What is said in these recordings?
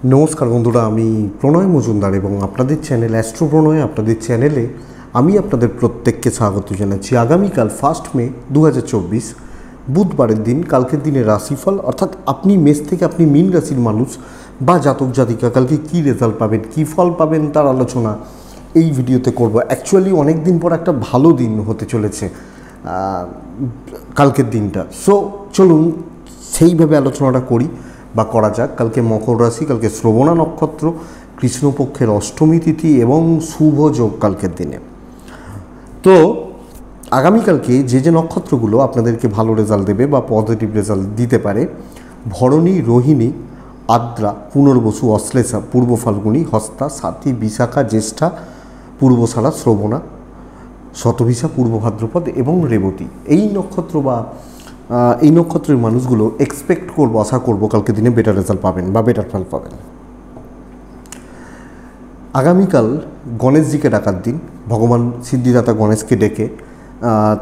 নমস্কার বন্ধুরা, আমি প্রণয় মজুমদার এবং আপনাদের চ্যানেল অ্যাস্ট্রো প্রণয়, আপনাদের চ্যানেলে আমি আপনাদের প্রত্যেককে স্বাগত জানাচ্ছি। আগামীকাল 1 মে 2024 বুধবারের দিন, কালকের দিনের রাশিফল, অর্থাৎ আপনি মেষ থেকে আপনি মীন রাশির মানুষ বা জাতক জাতিকা কালকে কী রেজাল্ট পাবেন, কী ফল পাবেন তার আলোচনা এই ভিডিওতে করব। অ্যাকচুয়ালি অনেক দিন পর একটা ভালো দিন হতে চলেছে কালকের দিনটা। সো চলুন সেইভাবে আলোচনাটা করি বা করা যাক। কালকে মকর রাশি, কালকে শ্রবণা নক্ষত্র, কৃষ্ণপক্ষের অষ্টমী তিথি এবং শুভ যোগ কালকের দিনে। তো আগামীকালকে যে নক্ষত্রগুলো আপনাদেরকে ভালো রেজাল্ট দেবে বা পজিটিভ রেজাল্ট দিতে পারে: ভরণী, রোহিণী, আদ্রা, পুনর্বসু, অশ্লেষা, পূর্ব ফাল্গুনী, হস্তা, সাথী, বিশাখা, জ্যেষ্ঠা, পূর্বশারা, শ্রবণা, শতভিষা, পূর্ব ভাদ্রপদ এবং রেবতী। এই নক্ষত্র বা এই নক্ষত্রের মানুষগুলো এক্সপেক্ট করবো, আশা করবো কালকে দিনে বেটার রেজাল্ট পাবেন বা বেটার ফল পাবেন। আগামীকাল গণেশজিকে ডাকার দিন। ভগবান সিদ্ধিদাতা গণেশকে ডেকে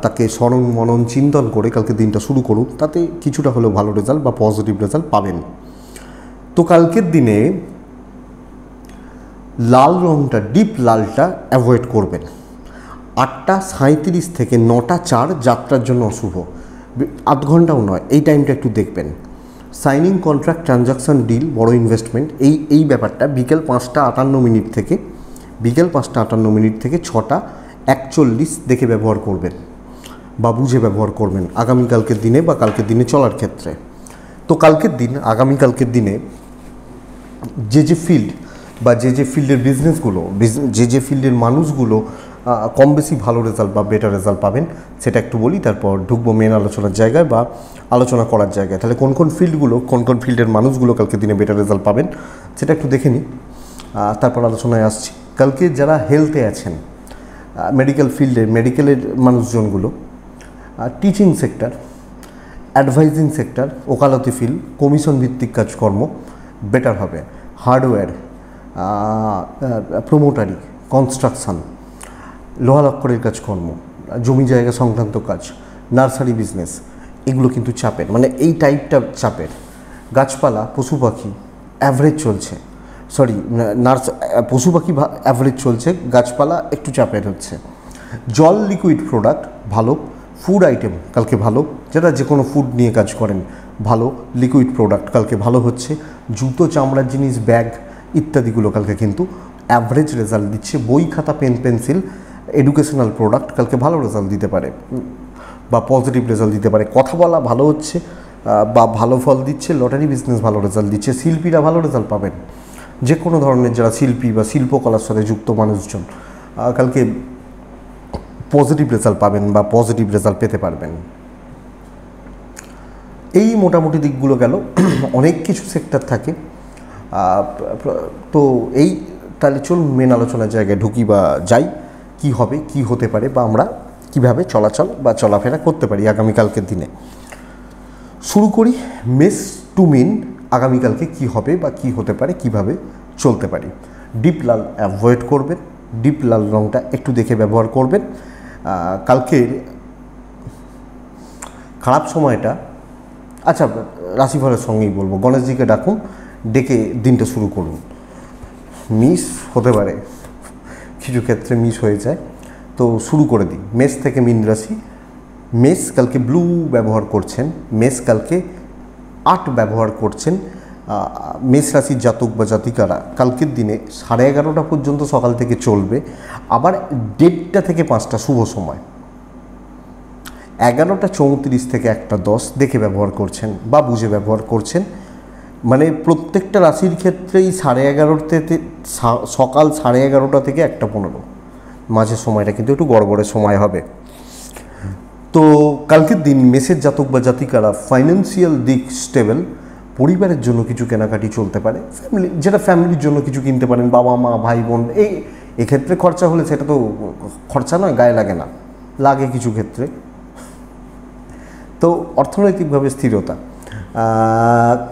তাকে স্মরণ মনন চিন্তন করে কালকে দিনটা শুরু করুন, তাতে কিছুটা হলেও ভালো রেজাল্ট বা পজিটিভ রেজাল্ট পাবেন। তো কালকের দিনে লাল রঙটা, ডিপ লালটা অ্যাভয়েড করবেন। 8:37 থেকে 9:04 যাত্রার জন্য অশুভ, আধ ঘন্টাও নয়, এই টাইমটা একটু দেখবেন। সাইনিং কন্ট্রাক্ট, ট্রানজাকশান, ডিল, বড় ইনভেস্টমেন্ট, এই ব্যাপারটা বিকেল 5:58 থেকে 6:41 দেখে ব্যবহার করবেন বা বুঝে ব্যবহার করবেন আগামীকালকের দিনে বা কালকের দিনে চলার ক্ষেত্রে। তো আগামীকালকের দিনে যে ফিল্ড বা যে ফিল্ডের বিজনেসগুলো, যে ফিল্ডের মানুষগুলো কম বেশি ভালো রেজাল্ট বা বেটার রেজাল্ট পাবেন সেটা একটু বলি, তারপর ঢুকবো মেন আলোচনার জায়গায় বা আলোচনা করার জায়গায়। তাহলে কোন ফিল্ডের মানুষগুলো কালকে দিনে বেটার রেজাল্ট পাবেন সেটা একটু দেখে নিই, তারপর আলোচনায় আসছি। কালকে যারা হেলথে আছেন, মেডিকেল ফিল্ডে, মেডিকেলের মানুষজনগুলো, টিচিং সেক্টর, অ্যাডভাইজিং সেক্টর, ওকালতি ফিল্ড, কমিশন ভিত্তিক কাজকর্ম বেটার হবে। হার্ডওয়্যার, প্রোমোটারি, কনস্ট্রাকশান, লোহা লক্করের কাজকর্ম, জমি জায়গা সংক্রান্ত কাজ, নার্সারি বিজনেস, এগুলো কিন্তু চাপের, মানে এই টাইপটা চাপের। গাছপালা, পশু পাখি অ্যাভারেজ চলছে, পশু পাখি অ্যাভারেজ চলছে, গাছপালা একটু চাপের হচ্ছে। জল, লিকুইড প্রোডাক্ট ভালো, ফুড আইটেম কালকে ভালো, যারা যে কোনো ফুড নিয়ে কাজ করেন ভালো, লিকুইড প্রোডাক্ট কালকে ভালো হচ্ছে। জুতো, চামড়ার জিনিস, ব্যাগ ইত্যাদিগুলো কালকে কিন্তু অ্যাভারেজ রেজাল্ট দিচ্ছে। বই, খাতা, পেন, পেন্সিল, এডুকেশনাল প্রোডাক্ট কালকে ভালো রেজাল্ট দিতে পারে বা পজিটিভ রেজাল্ট দিতে পারে। কথা বলা ভালো হচ্ছে বা ভালো ফল দিচ্ছে। লটারি বিজনেস ভালো রেজাল্ট দিচ্ছে। শিল্পীরা ভালো রেজাল্ট পাবেন, যে কোনো ধরনের যারা শিল্পী বা শিল্পকলার সাথে যুক্ত মানুষজন কালকে পজিটিভ রেজাল্ট পাবেন বা পজিটিভ রেজাল্ট পেতে পারবেন। এই মোটামুটি দিকগুলো গেল। অনেক কিছু সেক্টর থাকে, তো এই তাহলে চলুন মেন আলোচনার জায়গায় ঢুকি বা যাই। কি হবে, কি হতে পারে বা আমরা কিভাবে চলাচল বা চলাফেরা করতে পারি আগামীকালকের দিনে। শুরু করি মেষ টু মীন, আগামীকালকে কি হবে বা কি হতে পারে, কিভাবে চলতে পারি। ডিপ লাল অ্যাভয়েড করবেন, ডিপ লাল রঙটা একটু দেখে ব্যবহার করবেন। কালকের খারাপ সময়টা, আচ্ছা রাশিফলের সঙ্গেই বলবো, গণেশজিকে ডাকুন, ডেকে দিনটা শুরু করুন। মিস হতে পারে, কিছু ক্ষেত্রে মিস হয়ে যায়, তো শুরু করে দিই। মেষ থেকে মীন রাশি। মেষ কালকে ব্লু ব্যবহার করছেন, মেষ কালকে 8 ব্যবহার করছেন। মেষ রাশির জাতক বা জাতিকারা কালকের দিনে 11:30 পর্যন্ত সকাল থেকে চলবে, আবার 1:30 থেকে 5টা শুভ সময়। 11:34 থেকে 1:10 দেখে ব্যবহার করছেন বা বুঝে ব্যবহার করছেন। মানে প্রত্যেকটা রাশির ক্ষেত্রেই 11:30 সকাল 11:30 থেকে 1:15 মাঝের সময়টা কিন্তু একটু গড়বড়ের সময় হবে। তো কালকের দিন মেষের জাতক বা জাতিকারা ফাইন্যান্সিয়াল দিক স্টেবল, পরিবারের জন্য কিছু কেনাকাটি চলতে পারে, ফ্যামিলির জন্য কিছু কিনতে পারেন, বাবা মা ভাই বোন, এক্ষেত্রে খরচা হলে সেটা তো খরচা নয়, গায়ে লাগে না, লাগে কিছু ক্ষেত্রে। তো অর্থনৈতিকভাবে স্থিরতা।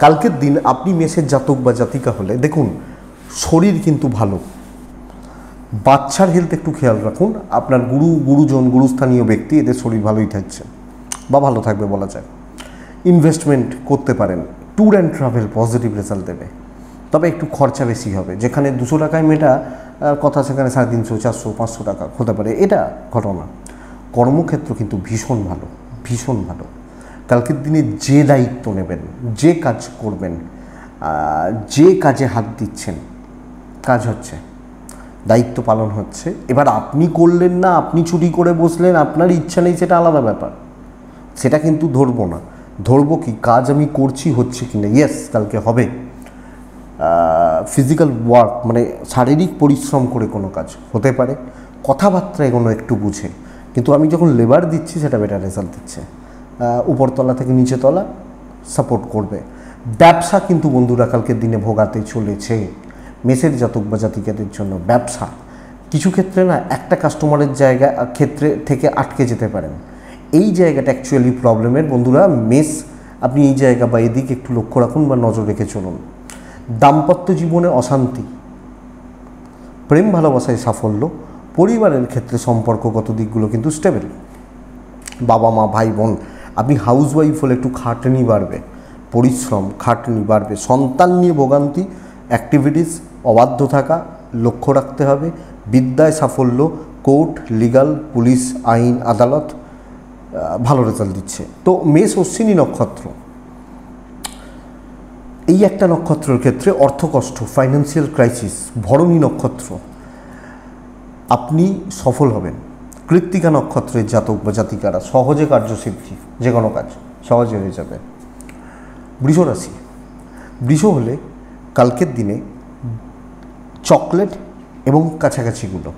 কালকের দিন আপনি মেষের জাতক বা জাতিকা হলে দেখুন শরীর কিন্তু ভালো, বাচ্চার হেলথ একটু খেয়াল রাখুন। আপনার গুরুজন, গুরুস্থানীয় ব্যক্তি, এদের শরীর ভালোই থাকছে বা ভালো থাকবে বলা যায়। ইনভেস্টমেন্ট করতে পারেন। Tour and travel positive result দেবে। তবে একটু খরচা বেশি হবে। যেখানে 200 টাকায় মেটা কথা সেখানে 350, 400, 500 টাকা হতে পারে, এটা ঘটনা। কর্মক্ষেত্র কিন্তু ভীষণ ভালো, ভীষণ ভালো। কালকের দিনে যে দায়িত্ব নেবেন, যে কাজ করবেন, যে কাজে হাত দিচ্ছেন, কাজ হচ্ছে, দায়িত্ব পালন হচ্ছে। এবার আপনি করলেন না, আপনি চুরি করে বসলেন, আপনার ইচ্ছা নেই, সেটা আলাদা ব্যাপার, সেটা কিন্তু ধরবো না। ধরবো কি কাজ আমি করছি হচ্ছে কি না। ইয়েস, কালকে হবে ফিজিক্যাল ওয়ার্ক, মানে শারীরিক পরিশ্রম করে কোনো কাজ হতে পারে, কথাবার্তা এগুলো একটু বুঝে, কিন্তু আমি যখন লেবার দিচ্ছি সেটা বেটার রেজাল্ট দিচ্ছে। উপরতলা থেকে নিচে তলা সাপোর্ট করবে। ব্যবসা কিন্তু বন্ধুরা কালকের দিনে ভোগাতে চলেছে মেষের জাতক বা জাতিকাদের জন্য। ব্যবসা কিছু ক্ষেত্রে না একটা কাস্টমারের জায়গা ক্ষেত্রে থেকে আটকে যেতে পারেন, এই জায়গাটা অ্যাকচুয়ালি প্রবলেমের বন্ধুরা। মেষ আপনি এই জায়গা বা এদিকে একটু লক্ষ্য রাখুন বা নজর রেখে চলুন। দাম্পত্য জীবনে অশান্তি, প্রেম ভালোবাসায় সাফল্য, পরিবারের ক্ষেত্রে সম্পর্কগত দিকগুলো কিন্তু স্টেবল। বাবা মা ভাই বোন, আপনি হাউস ওয়াইফ হলে একটু খাটনি বাড়বে, পরিশ্রম খাটনি বাড়বে। সন্তান নিয়ে ভোগান্তি, অ্যাক্টিভিটিস অবাধ্য থাকা লক্ষ্য রাখতে হবে। বিদ্যায় সাফল্য, কোর্ট, লিগাল, পুলিশ, আইন, আদালত ভালো রেজাল্ট দিচ্ছে। তো মেষ অশ্বিনী নক্ষত্র, এই একটা নক্ষত্রের ক্ষেত্রে অর্থকষ্ট, ফাইন্যান্সিয়াল ক্রাইসিস। ভরণী নক্ষত্র, আপনি সফল হবেন। কৃত্তিকা নক্ষত্রের জাতক বা জাতিকারা সহজে কার্যসিদ্ধি, যে কোনো কাজ সহজে হয়ে যাবে। বৃষ রাশি, বৃষ হলে কালকের দিনে চকলেট এবং কাছাকাছিগুলো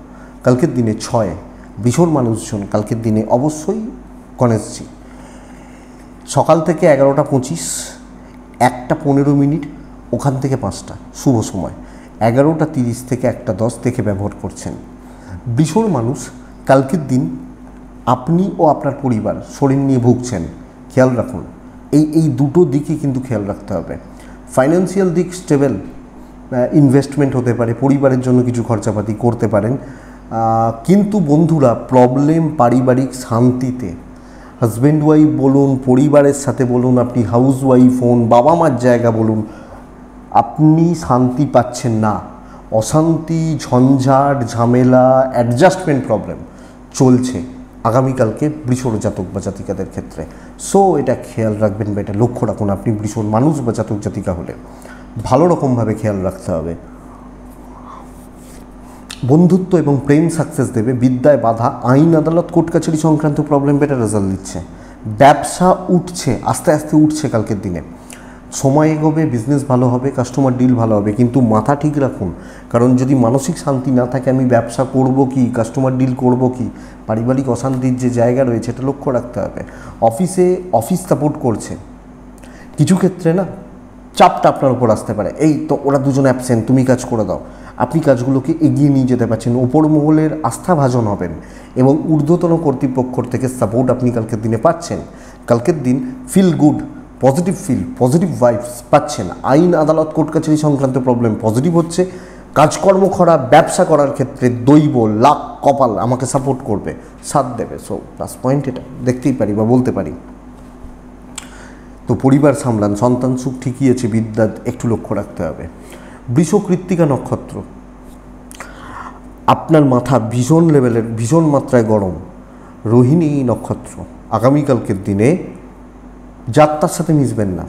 কালকের দিনে 6। বৃষর মানুষজন কালকের দিনে অবশ্যই গণেশজি। সকাল থেকে 11টা 25, 1টা 15 ওখান থেকে 5টা শুভ সময়, 11টা 30 থেকে 1টা 10 দেখে ব্যবহার করছেন। বৃষর মানুষ কালকের দিন আপনি ও আপনার পরিবার শরীর নিয়ে ভুগছেন, খেয়াল রাখুন। এই দুটো দিকই কিন্তু খেয়াল রাখতে হবে। ফাইন্যান্সিয়াল দিক স্টেবল, ইনভেস্টমেন্ট হতে পারে, পরিবারের জন্য কিছু খরচাপাতি করতে পারেন। কিন্তু বন্ধুরা প্রবলেম পারিবারিক শান্তিতে, হাজব্যান্ড ওয়াইফ বলুন, পরিবারের সাথে বলুন, আপনি হাউস ওয়াইফ হন, বাবা মার জায়গা বলুন, আপনি শান্তি পাচ্ছেন না। অশান্তি, ঝঞ্ঝাট, ঝামেলা, অ্যাডজাস্টমেন্ট প্রবলেম চলছে আগামীকালকে বৃষর জাতক বা জাতিকাদের ক্ষেত্রে। সো এটা খেয়াল রাখবেন বা এটা লক্ষ্য রাখুন। আপনি বৃষর মানুষ বা জাতক জাতিকা হলে ভালো রকমভাবে খেয়াল রাখতে হবে। বন্ধুত্ব এবং প্রেম সাকসেস দেবে। বিদ্যায় বাধা, আইন আদালত কোর্ট কাছারি সংক্রান্ত প্রবলেম বেটার রেজাল্ট দিচ্ছে। ব্যবসা উঠছে, আস্তে আস্তে উঠছে কালকের দিনে। সময় এগোবে, বিজনেস ভালো হবে, কাস্টমার ডিল ভালো হবে, কিন্তু মাথা ঠিক রাখুন। কারণ যদি মানসিক শান্তি না থাকে, আমি ব্যবসা করব কি, কাস্টমার ডিল করব কি, পারিবারিক অশান্তির যে জায়গা রয়েছে এটা লক্ষ্য রাখতে হবে। অফিস সাপোর্ট করছে, কিছু ক্ষেত্রে না চাপটা আপনার উপর আসতে পারে। এই তো ওরা দুজন অ্যাবসেন্ট, তুমি কাজ করে দাও। আপনি কাজগুলোকে এগিয়ে নিয়ে যেতে পারছেন, ওপর মহলের আস্থাভাজন হবেন এবং ঊর্ধ্বতন কর্তৃপক্ষর থেকে সাপোর্ট আপনি কালকের দিনে পাচ্ছেন। কালকের দিন ফিল গুড, পজিটিভ ভাইবস পাচ্ছেন। আইন আদালত কোর্ট কাছারি সংক্রান্ত প্রবলেম পজিটিভ হচ্ছে। কাজকর্ম করা, ব্যবসা করার ক্ষেত্রে দৈব, লাক, কপাল আমাকে সাপোর্ট করবে, সাথ দেবে। সো প্লাস পয়েন্ট এটা দেখতেই পারি বা বলতে পারি। তো পরিবার সামলান, সন্তান সুখ ঠিকই আছে, বিদ্যা একটু লক্ষ্য রাখতে হবে। বৃষ কৃত্তিকা নক্ষত্র, আপনার মাথা ভীষণ লেভেলের, ভীষণ মাত্রায় গরম। রোহিণী নক্ষত্র, আগামীকালকের দিনে যাত্রার সাথে মিশবেন না,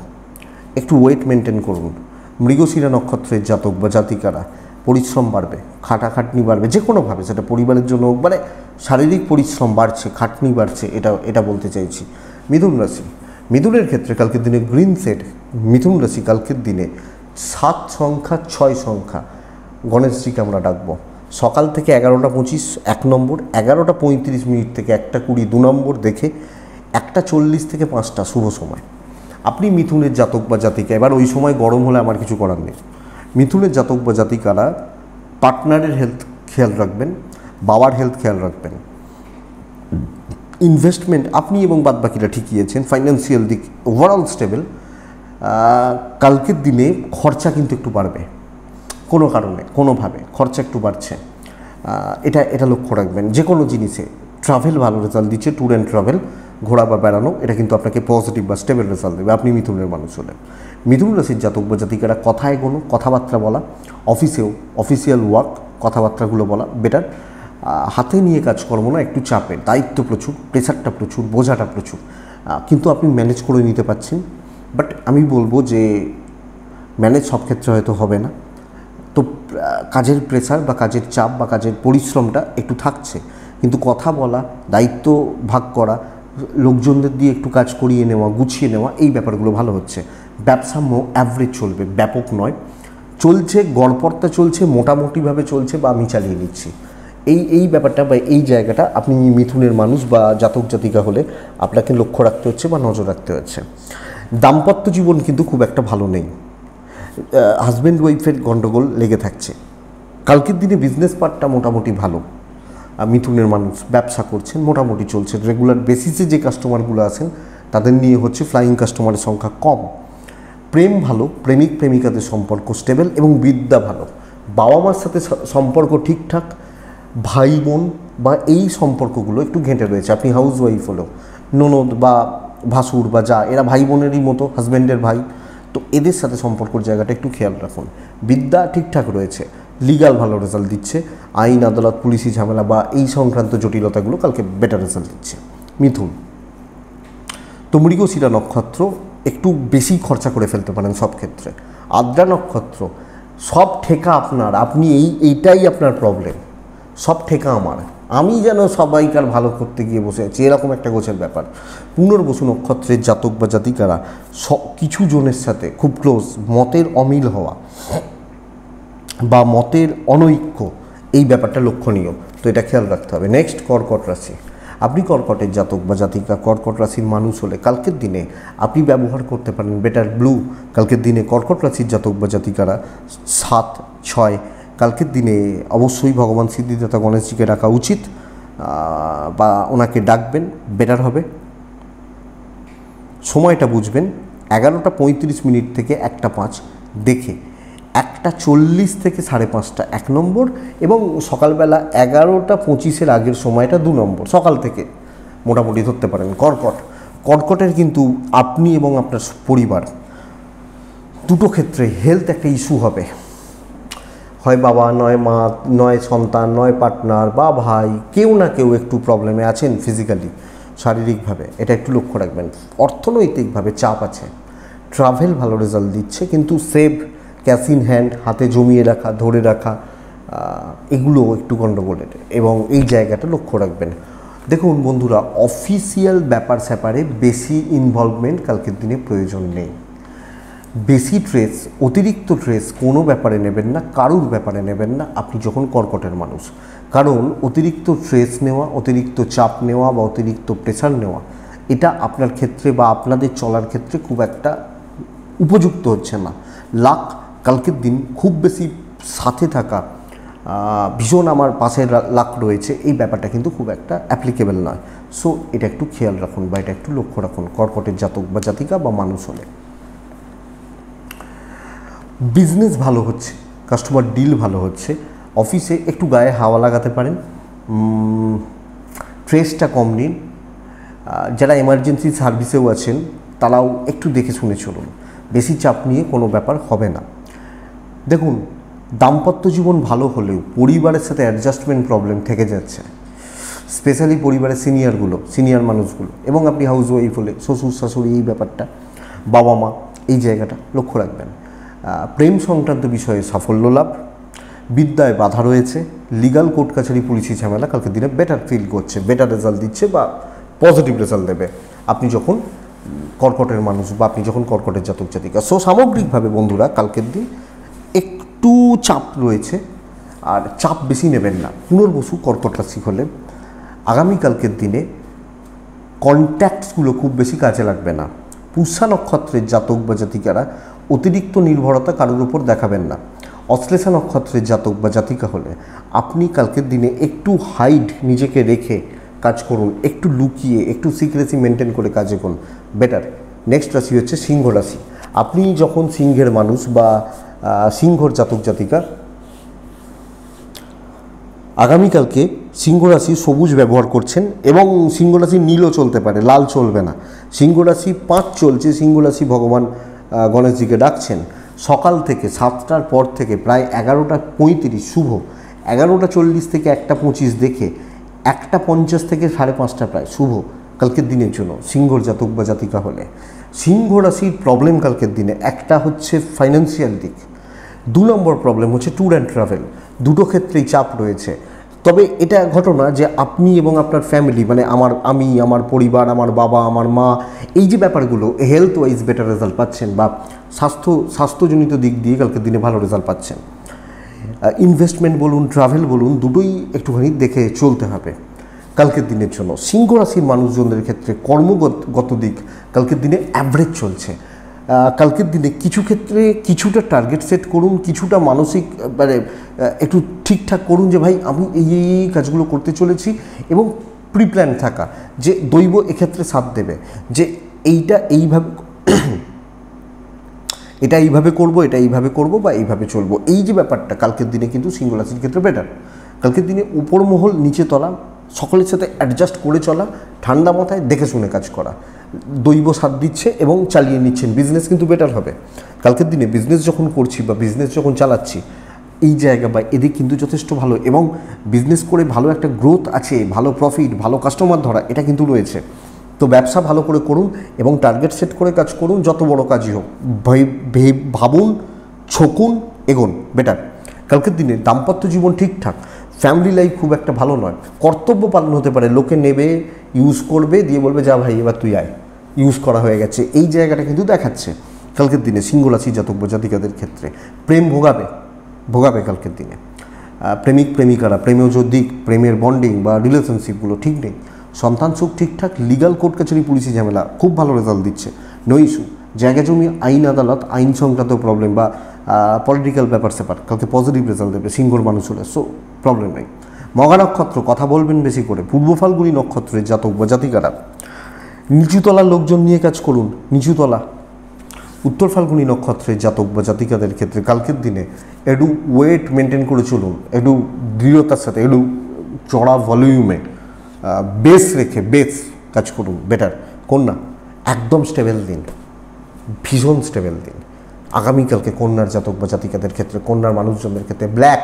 একটু ওয়েট মেনটেন করুন। মৃগশিরা নক্ষত্রের জাতক বা জাতিকারা পরিশ্রম বাড়বে, খাটাখাটনি বাড়বে, যে কোনোভাবে, সেটা পরিবারের জন্য, মানে শারীরিক পরিশ্রম বাড়ছে, খাটনি বাড়ছে, এটা বলতে চাইছি। মিথুন রাশি, মিথুনের ক্ষেত্রে কালকের দিনে গ্রিন সেট। মিথুন রাশি কালকের দিনে 7 সংখ্যা 6 সংখ্যা গণেশজিকে আমরা ডাকবো। সকাল থেকে 11টা 25 1 নম্বর, 11টা 35 থেকে 1টা 20 2 নম্বর দেখে, 1টা 40 থেকে 5টা শুভ সময়। আপনি মিথুনের জাতক বা জাতিকা, এবার ওই সময় গরম হলে আমার কিছু করার নেই। মিথুনের জাতক বা জাতিকারা পার্টনারের হেলথ খেয়াল রাখবেন, বাবার হেলথ খেয়াল রাখবেন। ইনভেস্টমেন্ট আপনি এবং বাদবাকিরা ঠিকই আছেন। ফাইন্যান্সিয়াল দিক ওভারঅল স্টেবল। কালকের দিনে খরচা কিন্তু একটু বাড়বে, কোনো কারণে কোনোভাবে খরচা একটু বাড়ছে, এটা লক্ষ্য রাখবেন। যে কোনো জিনিসে ট্রাভেল ভালো রেজাল্ট দিচ্ছে, ট্যুর অ্যান্ড ট্রাভেল ঘোরা বা বেড়ানো, এটা কিন্তু আপনাকে পজিটিভ বা স্টেবল রেজাল্ট দেবে আপনি মিথুনের মানুষ হলে। মিথুন রাশির জাতক বা জাতিকারা কথায় কোনো কথাবার্তা বলা, অফিসেও অফিসিয়াল ওয়ার্ক কথাবার্তাগুলো বলা বেটার। হাতে নিয়ে কাজকর্ম না, একটু চাপের, দায়িত্ব প্রচুর, প্রেশারটা প্রচুর, বোঝাটা প্রচুর, কিন্তু আপনি ম্যানেজ করে নিতে পারছেন। বাট আমি বলবো যে ম্যানেজ সব ক্ষেত্রে হয়তো হবে না, তো কাজের প্রেশার বা কাজের চাপ বা কাজের পরিশ্রমটা একটু থাকছে, কিন্তু কথা বলা, দায়িত্ব ভাগ করা, লোকজনদের দিয়ে একটু কাজ করিয়ে নেওয়া, গুছিয়ে নেওয়া, এই ব্যাপারগুলো ভালো হচ্ছে। ব্যবসা অ্যাভারেজ চলবে, ব্যাপক নয়, চলছে, গড়পড়তা চলছে, মোটামুটিভাবে চলছে বা আমি চালিয়ে নিচ্ছি, এই ব্যাপারটা বা এই জায়গাটা আপনি মিথুনের মানুষ বা জাতক জাতিকা হলে আপনাকে লক্ষ্য রাখতে হচ্ছে বা নজর রাখতে হচ্ছে। দাম্পত্য জীবন কিন্তু খুব একটা ভালো নেই, হাজব্যান্ড ওয়াইফের গণ্ডগোল লেগে থাকছে। কালকের দিনে বিজনেস পার্টটা মোটামুটি ভালো, মিথুনের মানুষ ব্যবসা করছেন, মোটামুটি চলছে, রেগুলার বেসিসে যে কাস্টমারগুলো আছেন তাদের নিয়ে হচ্ছে, ফ্লাইং কাস্টমারের সংখ্যা কম। প্রেম ভালো, প্রেমিক প্রেমিকাদের সম্পর্ক স্টেবল এবং বিদ্যা ভালো, বাবা মার সাথে সম্পর্ক ঠিকঠাক, ভাই বোন বা এই সম্পর্কগুলো একটু ঘেঁটে রয়েছে। আপনি হাউস ওয়াইফ হলেও ননদ বা ভাসুর বা যা, এরা ভাই বোনেরই মতো, হাজব্যান্ডের ভাই, তো এদের সাথে সম্পর্কের জায়গাটা একটু খেয়াল রাখুন। বিদ্যা ঠিকঠাক রয়েছে, লিগাল ভালো রেজাল্ট দিচ্ছে, আইন আদালত পুলিশি ঝামেলা বা এই সংক্রান্ত জটিলতাগুলো কালকে বেটার রেজাল্ট দিচ্ছে। মিথুন, তো মৃগশিরা নক্ষত্র একটু বেশি খরচা করে ফেলতে পারেন সব ক্ষেত্রে। আদ্রা নক্ষত্র সব ঠেকা আপনার, আপনি এইটাই আপনার প্রবলেম, সব ঠেকা আমার, আমি যেন সবাইকার ভালো করতে গিয়ে বসে আছি, এরকম একটা গোছের ব্যাপার। পুনর্বসু নক্ষত্রের জাতক বা জাতিকারা কিছু জনের সাথে খুব ক্লোজ, মতের অমিল হওয়া বা মতের অনৈক্য, এই ব্যাপারটা লক্ষণীয়, তো এটা খেয়াল রাখতে হবে। নেক্সট কর্কট রাশি, আপনি কর্কটের জাতক বা জাতিকা, কর্কট রাশির মানুষ হলে কালকের দিনে আপনি ব্যবহার করতে পারেন বেটার ব্লু। কালকের দিনে কর্কট রাশির জাতক বা জাতিকারা 7, 6, কালকের দিনে অবশ্যই ভগবান সিদ্ধিদাতা গণেশজিকে ডাকা উচিত বা ওনাকে ডাকবেন, বেটার হবে। সময়টা বুঝবেন 11:35 থেকে 1:05 দেখে, 1:40 থেকে 5:30 1 নম্বর, এবং সকালবেলা 11:25 আগের সময়টা 2 নম্বর, সকাল থেকে মোটামুটি ধরতে পারেন। কর্কটের কিন্তু আপনি এবং আপনার পরিবার দুটো ক্ষেত্রে হেলথ একটা ইস্যু হবে, হয় বাবা, নয় মা, নয় সন্তান, নয় পার্টনার বা ভাই, কেউ না কেউ একটু প্রবলেমে আছেন ফিজিক্যালি, শারীরিকভাবে, এটা একটু লক্ষ্য রাখবেন। অর্থনৈতিকভাবে চাপ আছে, ট্রাভেল ভালো রেজাল্ট দিচ্ছে, কিন্তু সেভ, ক্যাশ ইন হ্যান্ড, হাতে জমিয়ে রাখা, ধরে রাখা, এগুলো একটু গণ্ডগোলের, এবং এই জায়গাটা লক্ষ্য রাখবেন। দেখুন বন্ধুরা, অফিসিয়াল ব্যাপার স্যাপারে বেশি ইনভলভমেন্ট কালকের দিনে প্রয়োজন নেই। বেশি স্ট্রেস, অতিরিক্ত স্ট্রেস কোনো ব্যাপারে নেবেন না, কারুর ব্যাপারে নেবেন না আপনি যখন কর্কটের মানুষ, কারণ অতিরিক্ত স্ট্রেস নেওয়া, অতিরিক্ত চাপ নেওয়া বা অতিরিক্ত প্রেশার নেওয়া, এটা আপনার ক্ষেত্রে বা আপনাদের চলার ক্ষেত্রে খুব একটা উপযুক্ত হচ্ছে না। লাক কালকের দিন খুব বেশি সাথে থাকা, ভীষণ আমার পাশের লাক রয়েছে, এই ব্যাপারটা কিন্তু খুব একটা অ্যাপ্লিকেবল নয়। সো এটা একটু খেয়াল রাখুন বা এটা একটু লক্ষ্য রাখুন কর্কটের জাতক বা জাতিকা বা মানুষ হলে। বিজনেস ভালো হচ্ছে, কাস্টমার ডিল ভালো হচ্ছে, অফিসে একটু গায়ে হাওয়া লাগাতে পারেন, স্ট্রেসটা কম নিন। যারা এমার্জেন্সি সার্ভিসেও আছেন তারাও একটু দেখে শুনে চলুন, বেশি চাপ নিয়ে কোনো ব্যাপার হবে না। দেখুন, দাম্পত্য জীবন ভালো হলেও পরিবারের সাথে অ্যাডজাস্টমেন্ট প্রবলেম থেকে যাচ্ছে, স্পেশালি পরিবারের সিনিয়র মানুষগুলো, এবং আপনি হাউস ওয়াইফ হলে শ্বশুর শাশুড়ি, এই ব্যাপারটা, বাবা মা, এই জায়গাটা লক্ষ্য রাখবেন। প্রেম সংক্রান্ত বিষয়ে সাফল্য লাভ, বিদ্যায় বাধা রয়েছে, লিগাল কোর্ট কাছারি পুলিশি ঝামেলা কালকের দিনে বেটার ফিল করছে, বেটার রেজাল্ট দিচ্ছে বা পজিটিভ রেজাল্ট দেবে আপনি যখন কর্কটের মানুষ বা আপনি যখন কর্কটের জাতক জাতিকা। সো সামগ্রিকভাবে বন্ধুরা কালকের দিন একটু চাপ রয়েছে, আর চাপ বেশি নেবেন না। পুনর্বসু কর্কট রাশি হলে আগামীকালকের দিনে কন্ট্যাক্টসগুলো খুব বেশি কাজে লাগবে না। পুষ্যা নক্ষত্রের জাতক বা জাতিকারা অতিরিক্ত নির্ভরতা কারোর উপর দেখাবেন না। অশ্লেষা নক্ষত্রের জাতক বা জাতিকা হলে আপনি কালকের দিনে একটু হাইড নিজেকে রেখে কাজ করুন, একটু লুকিয়ে, একটু সিক্রেসি মেনটেন করে কাজে করুন, বেটার। নেক্সট রাশি হচ্ছে সিংহ রাশি। আপনি যখন সিংহের মানুষ বা সিংহর জাতক জাতিকা, আগামীকালকে সিংহ রাশি সবুজ ব্যবহার করছেন এবং সিংহ রাশি নীলও চলতে পারে, লাল চলবে না। সিংহ রাশি 5 চলছে, সিংহ রাশি ভগবান গণেশজিকে ডাকছেন। সকাল থেকে 7টার পর থেকে প্রায় 11:35 শুভ, 11:40 থেকে 1:25 দেখে 1:50 থেকে 5:30 প্রায় শুভ কালকের দিনের জন্য সিংহর জাতক বা জাতিকা হলে। সিংহ রাশির প্রবলেম কালকের দিনে একটা হচ্ছে ফাইন্যান্সিয়াল দিক, 2 নম্বর প্রবলেম হচ্ছে ট্যুর অ্যান্ড ট্রাভেল। দুটো ক্ষেত্রেই চাপ রয়েছে। তবে এটা ঘটনা যে আপনি এবং আপনার ফ্যামিলি, মানে আমি, আমার পরিবার, আমার বাবা, আমার মা, এই যে ব্যাপারগুলো হেলথ ওয়াইজ বেটার রেজাল্ট পাচ্ছেন বা স্বাস্থ্যজনিত দিক দিয়ে কালকের দিনে ভালো রেজাল্ট পাচ্ছেন। ইনভেস্টমেন্ট বলুন, ট্রাভেল বলুন, দুটোই একটুখানি দেখে চলতে হবে কালকের দিনের জন্য। সিংহ রাশির মানুষজনদের ক্ষেত্রে কর্মগত দিক কালকের দিনে অ্যাভারেজ চলছে। কালকের দিনে কিছু ক্ষেত্রে কিছুটা টার্গেট সেট করুন, কিছুটা মানসিক মানে একটু ঠিকঠাক করুন যে ভাই আমি এই কাজগুলো করতে চলেছি, এবং প্রিপ্ল্যান থাকা যে দৈব এক্ষেত্রে সাথ দেবে যে এটা এইভাবে করবো, এটা এইভাবে করবো বা এইভাবে চলবো। এই যে ব্যাপারটা কালকের দিনে কিন্তু সিংহ রাশির ক্ষেত্রে বেটার। কালকের দিনে উপর মহল নিচে তলা সকলের সাথে অ্যাডজাস্ট করে চলা, ঠান্ডা মাথায় দেখে শুনে কাজ করা, দৈব সাথ দিচ্ছে এবং চালিয়ে নিচ্ছেন। বিজনেস কিন্তু বেটার হবে কালকের দিনে। বিজনেস যখন করছি বা বিজনেস যখন চালাচ্ছি, এই জায়গা বা এদিক কিন্তু যথেষ্ট ভালো, এবং বিজনেস করে ভালো একটা গ্রোথ আছে, ভালো প্রফিট, ভালো কাস্টমার ধরা, এটা কিন্তু রয়েছে। তো ব্যবসা ভালো করে করুন এবং টার্গেট সেট করে কাজ করুন, যত বড় কাজই হোক। ভাবুন, ছকুন, এগোন, বেটার। কালকের দিনে দাম্পত্য জীবন ঠিকঠাক, ফ্যামিলি লাইফ খুব একটা ভালো নয়। কর্তব্য পালন হতে পারে, লোকে নেবে, ইউজ করবে, দিয়ে বলবে যা ভাই এবার তুই আয়, ইউজ করা হয়ে গেছে, এই জায়গাটা কিন্তু দেখাচ্ছে কালকের দিনে সিংহ রাশি জাতক বা জাতিকাদের ক্ষেত্রে। প্রেম ভোগাবে কালকের দিনে। প্রেমিক প্রেমিকারা, প্রেমের দিক, প্রেমের বন্ডিং বা রিলেশনশিপগুলো ঠিক নেই। সন্তান সুখ ঠিকঠাক, লিগাল কোর্ট কাছারি পুলিশি ঝামেলা খুব ভালো রেজাল্ট দিচ্ছে, নো ইস্যু। জায়গা জমি, আইন আদালত, আইন সংক্রান্ত প্রবলেম বা পলিটিক্যাল ব্যাপার স্যাপার কালকে পজিটিভ রেজাল্ট দেবে সিংহর মানুষ হলে, সো প্রবলেম নেই। মঘা নক্ষত্র, কথা বলবেন বেশি করে। পূর্ব ফাল্গুনী নক্ষত্রের জাতক বা জাতিকারা নিচুতলার লোকজন নিয়ে কাজ করুন, নিচুতলা। উত্তর ফাল্গুনী নক্ষত্রের জাতক বা জাতিকাদের ক্ষেত্রে কালকের দিনে একটু ওয়েট মেনটেন করে চলুন, একটু দৃঢ়তার সাথে, একটু চড়া ভলিউমে বেস রেখে কাজ করুন, বেটার। কন্যা একদম স্টেবল দিন, ভীষণ স্টেবল দিন আগামীকালকে কন্যার জাতক বা জাতিকাদের ক্ষেত্রে, কন্যার মানুষজনদের ক্ষেত্রে। ব্ল্যাক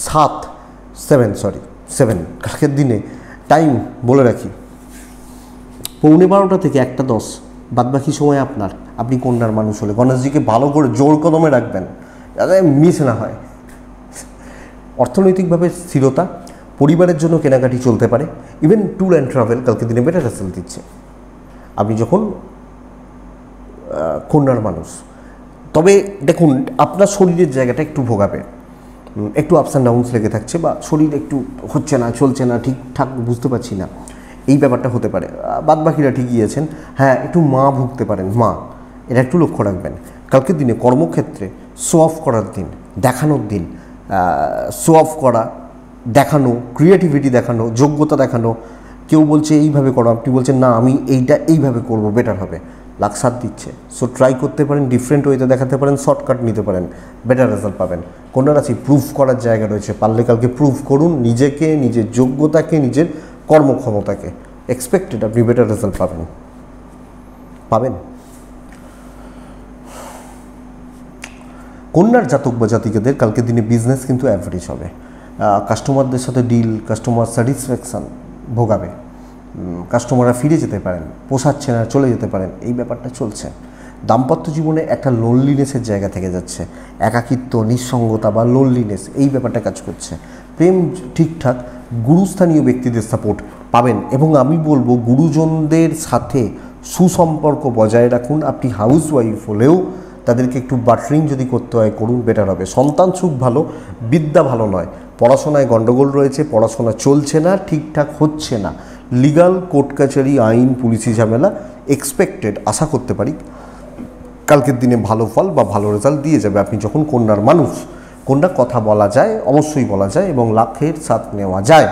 7 কালকের দিনে টাইম বলে রাখি 12:15 থেকে 1:10, বাদবাকি সময় আপনি কন্যার মানুষ হলে গণেশজিকে ভালো করে জোর কদমে রাখবেন যাতে মিস না হয়। অর্থনৈতিকভাবে স্থিরতা, পরিবারের জন্য কেনাকাটি চলতে পারে, ইভেন ট্যুর অ্যান্ড ট্রাভেল কালকে দিনে বেটার রেজাল্ট দিচ্ছে আপনি যখন কন্যার মানুষ। তবে দেখুন আপনার শরীরের জায়গাটা একটু ভোগাবে, একটু আপস অ্যান্ড ডাউনস লেগে থাকছে, বা শরীর একটু হচ্ছে না, চলছে না, ঠিকঠাক বুঝতে পারছি না, এই ব্যাপারটা হতে পারে। বাদবাকিরা ঠিকই আছেন। হ্যাঁ, একটু মা ভুগতে পারেন, মা, এটা একটু লক্ষ্য রাখবেন। কালকের দিনে কর্মক্ষেত্রে শো অফ করার দিন, দেখানোর দিন। শো অফ করা, দেখানো, ক্রিয়েটিভিটি দেখানো, যোগ্যতা দেখানো। কেউ বলছে এইভাবে করো, আপনি বলছেন না আমি এইভাবে করব, বেটার হবে, লাক্সার দিচ্ছে। সো ট্রাই করতে পারেন, ডিফারেন্ট ওয়েতে দেখাতে পারেন, শর্টকাট নিতে পারেন, বেটার রেজাল্ট পাবেন। কন্যা রাশি প্রুফ করার জায়গা রয়েছে, পারলে কালকে প্রুফ করুন নিজেকে, নিজের যোগ্যতাকে, নিজের কর্মক্ষমতাকে। এক্সপেক্টেড আপনি বেটার রেজাল্ট পাবেন। কন্যার জাতক বা জাতিকাদের কালকের দিনে বিজনেস কিন্তু অ্যাভারেজ হবে। কাস্টমারদের সাথে ডিল, কাস্টমার স্যাটিসফ্যাকশান ভোগাবে, কাস্টমাররা ফিরে যেতে পারেন, পোষাচ্ছে না চলে যেতে পারেন, এই ব্যাপারটা চলছে। দাম্পত্য জীবনে একটা লোনলিনেসের জায়গা থেকে যাচ্ছে, একাকিত্ব, নিঃসঙ্গতা বা লোনলিনেস, এই ব্যাপারটা কাজ করছে। প্রেম ঠিকঠাক, গুরুস্থানীয় ব্যক্তিদের সাপোর্ট পাবেন, এবং আমি বলবো গুরুজনদের সাথে সুসম্পর্ক বজায় রাখুন। আপনি হাউস ওয়াইফ হলেও তাদেরকে একটু বাটারিং যদি করতে হয় করুন, বেটার হবে। সন্তান সুখ ভালো, বিদ্যা ভালো নয়, পড়াশোনায় গণ্ডগোল রয়েছে, পড়াশোনা চলছে না, ঠিকঠাক হচ্ছে না, লিগাল কোর্ট কাছারি, আইন পুলিশি ঝামেলা এক্সপেক্টেড, আশা করতে পারি কালকের দিনে ভালো ফল বা ভালো রেজাল্ট দিয়ে যাবে আপনি যখন কন্যার মানুষ। কন্যা কথা বলা যায়, অবশ্যই বলা যায়, এবং লাখের সাথ নেওয়া যায়।